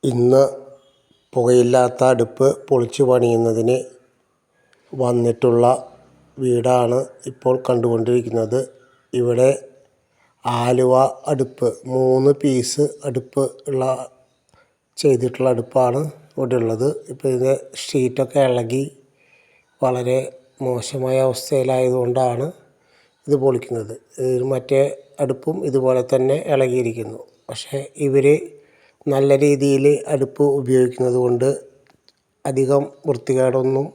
ഇന്ന് പുകയില്ലാത്ത അടുപ്പ് പൊളിച്ചു പണിയുന്നതിന് വന്നിട്ടുള്ള വീടാണ് ഇപ്പോൾ കണ്ടുകൊണ്ടിരിക്കുന്നത്. ഇവിടെ ആലുവ അടുപ്പ് 3 പീസ് അടുപ്പ് ചെയ്തിട്ടുള്ള അടുപ്പാണ് ഇവിടെ ഉള്ളത്. ഇപ്പോൾ ഇതിൻ്റെ ഷീറ്റൊക്കെ ഇളകി വളരെ മോശമായ അവസ്ഥയിലായതുകൊണ്ടാണ് ഇത് പൊളിക്കുന്നത്. മറ്റേ അടുപ്പും ഇതുപോലെ തന്നെ ഇളകിയിരിക്കുന്നു. പക്ഷേ ഇവർ നല്ല രീതിയിൽ അടുപ്പ് ഉപയോഗിക്കുന്നത് കൊണ്ട് അധികം വൃത്തികേടൊന്നും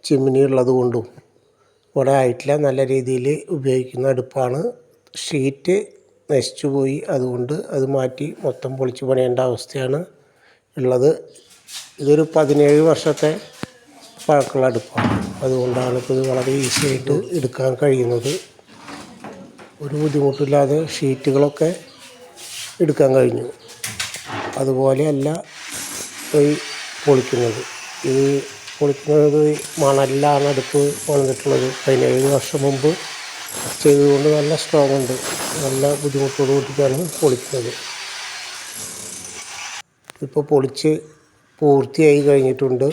ചിമ്മിനി ഉള്ളത് കൊണ്ടും ഇവിടെ ആയിട്ടില്ല. നല്ല രീതിയിൽ ഉപയോഗിക്കുന്ന അടുപ്പാണ്. ഷീറ്റ് നശിച്ചു പോയി, അതുകൊണ്ട് അത് മാറ്റി മൊത്തം പൊളിച്ച് പണിയേണ്ട അവസ്ഥയാണ് ഉള്ളത്. ഇതൊരു 17 വർഷത്തെ പഴക്കമുള്ള അടുപ്പാണ്. അതുകൊണ്ടാണ് ഇപ്പോൾ ഇത് വളരെ ഈസി ആയിട്ട് എടുക്കാൻ കഴിയുന്നത്. ഒരു ബുദ്ധിമുട്ടില്ലാതെ ഷീറ്റുകളൊക്കെ എടുക്കാൻ കഴിഞ്ഞു. അതുപോലെയല്ല ഈ പൊളിക്കുന്നത്. ഇത് പൊളിക്കുന്നത് മണലിലാണ് അടുപ്പ് പണിതിട്ടുള്ളത്. 17 വർഷം മുമ്പ് ചെയ്തുകൊണ്ട് നല്ല സ്ട്രോങ് ഉണ്ട്. നല്ല ബുദ്ധിമുട്ടോട് കൂടിയിട്ടാണ് പൊളിക്കുന്നത്. ഇപ്പോൾ പൊളിച്ച് പൂർത്തിയായി കഴിഞ്ഞിട്ടുണ്ട്.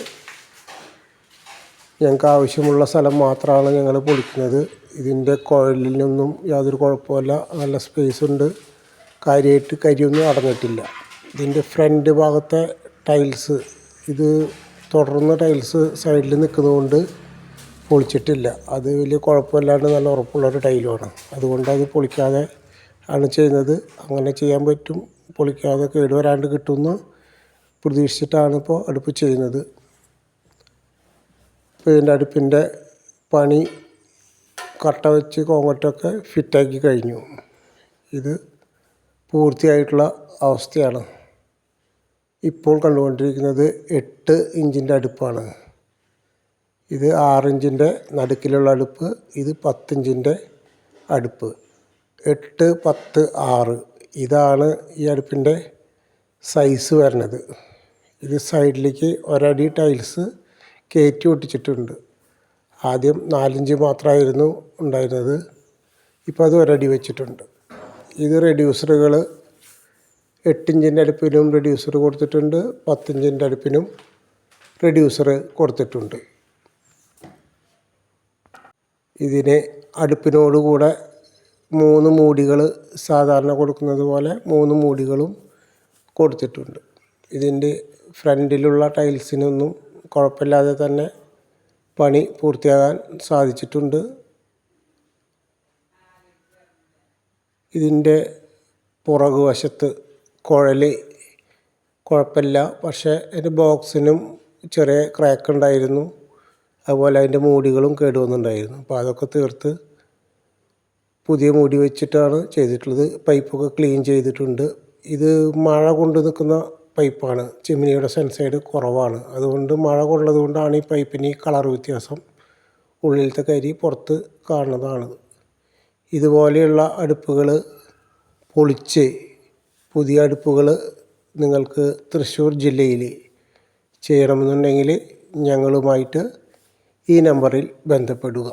ഞങ്ങൾക്ക് ആവശ്യമുള്ള സ്ഥലം മാത്രമാണ് ഞങ്ങൾ പൊളിക്കുന്നത്. ഇതിൻ്റെ കുഴലിനൊന്നും യാതൊരു കുഴപ്പമില്ല. നല്ല സ്പേസ് ഉണ്ട്. കാര്യമായിട്ട് കരിയൊന്നും അടങ്ങിയിട്ടില്ല. ഇതിൻ്റെ ഫ്രണ്ട് ഭാഗത്തെ ടൈൽസ്, ഇത് തുടർന്ന് ടൈൽസ് സൈഡിൽ നിൽക്കുന്നതുകൊണ്ട് പൊളിച്ചിട്ടില്ല. അത് വലിയ കുഴപ്പമില്ലാണ്ട് നല്ല ഉറപ്പുള്ളൊരു ടൈലുമാണ്. അതുകൊണ്ട് അത് പൊളിക്കാതെ ആണ് ചെയ്യുന്നത്. അങ്ങനെ ചെയ്യാൻ പറ്റും. പൊളിക്കാതെ കേടുവരാണ്ട് കിട്ടുമെന്ന് പ്രതീക്ഷിച്ചിട്ടാണ് ഇപ്പോൾ അടുപ്പ് ചെയ്യുന്നത്. ഇപ്പോൾ ഇതിൻ്റെ അടുപ്പിൻ്റെ പണി കട്ട വെച്ച് കോൺക്രീറ്റൊക്കെ ഫിറ്റാക്കി കഴിഞ്ഞു. ഇത് പൂർത്തിയായിട്ടുള്ള അവസ്ഥയാണ്. ഇപ്പോൾ കണ്ടുകൊണ്ടിരിക്കുന്നത് 8 ഇഞ്ചിൻ്റെ അടുപ്പാണ്. ഇത് 6 ഇഞ്ചിൻ്റെ നടുക്കിലുള്ള അടുപ്പ്. ഇത് 10 ഇഞ്ചിൻ്റെ അടുപ്പ്. 8, 10, 6 ഇതാണ് ഈ അടുപ്പിൻ്റെ സൈസ് വരുന്നത്. ഇത് സൈഡിലേക്ക് ഒരടി ടൈൽസ് കയറ്റി ഒട്ടിച്ചിട്ടുണ്ട്. ആദ്യം 4 ഇഞ്ച് മാത്രമായിരുന്നു ഉണ്ടായിരുന്നത്. ഇപ്പോൾ അത് ഒരടി വെച്ചിട്ടുണ്ട്. ഇത് റെഡ്യൂസറുകൾ 8 ഇഞ്ചിൻ്റെ അടുപ്പിനും റെഡ്യൂസർ കൊടുത്തിട്ടുണ്ട്. 10 ഇഞ്ചിൻ്റെ അടുപ്പിനും റെഡ്യൂസർ കൊടുത്തിട്ടുണ്ട്. ഇതിന് അടുപ്പിനോടുകൂടെ 3 മൂടികൾ സാധാരണ കൊടുക്കുന്നത് പോലെ 3 മൂടികളും കൊടുത്തിട്ടുണ്ട്. ഇതിൻ്റെ ഫ്രണ്ടിലുള്ള ടൈൽസിനൊന്നും കുഴപ്പമില്ലാതെ തന്നെ പണി പൂർത്തിയാകാൻ സാധിച്ചിട്ടുണ്ട്. ഇതിൻ്റെ പുറകുവശത്ത് കുഴൽ കുഴപ്പമില്ല. പക്ഷേ അതിൻ്റെ ബോക്സിനും ചെറിയ ക്രാക്ക് ഉണ്ടായിരുന്നു. അതുപോലെ അതിൻ്റെ മൂടികളും കേടുവന്നിട്ടുണ്ടായിരുന്നു. അപ്പോൾ അതൊക്കെ തീർത്ത് പുതിയ മൂടി വെച്ചിട്ടാണ് ചെയ്തിട്ടുള്ളത്. പൈപ്പൊക്കെ ക്ലീൻ ചെയ്തിട്ടുണ്ട്. ഇത് മഴ കൊണ്ട് നിൽക്കുന്ന പൈപ്പാണ്. ചിമ്മിനിയുടെ സൺസൈഡ് കുറവാണ്. അതുകൊണ്ട് മഴ കൊള്ളത് കൊണ്ടാണ് ഈ പൈപ്പിന് ഈ കളർ വ്യത്യാസം. ഉള്ളിലത്തെ കരി പുറത്ത് കാണുന്നതാണ്. ഇതുപോലെയുള്ള അടുപ്പുകൾ പൊളിച്ച് പുതിയ അടുപ്പുകൾ നിങ്ങൾക്ക് തൃശ്ശൂർ ജില്ലയിൽ ചെയ്യണമെന്നുണ്ടെങ്കിൽ ഞങ്ങളുമായിട്ട് ഈ നമ്പറിൽ ബന്ധപ്പെടുക.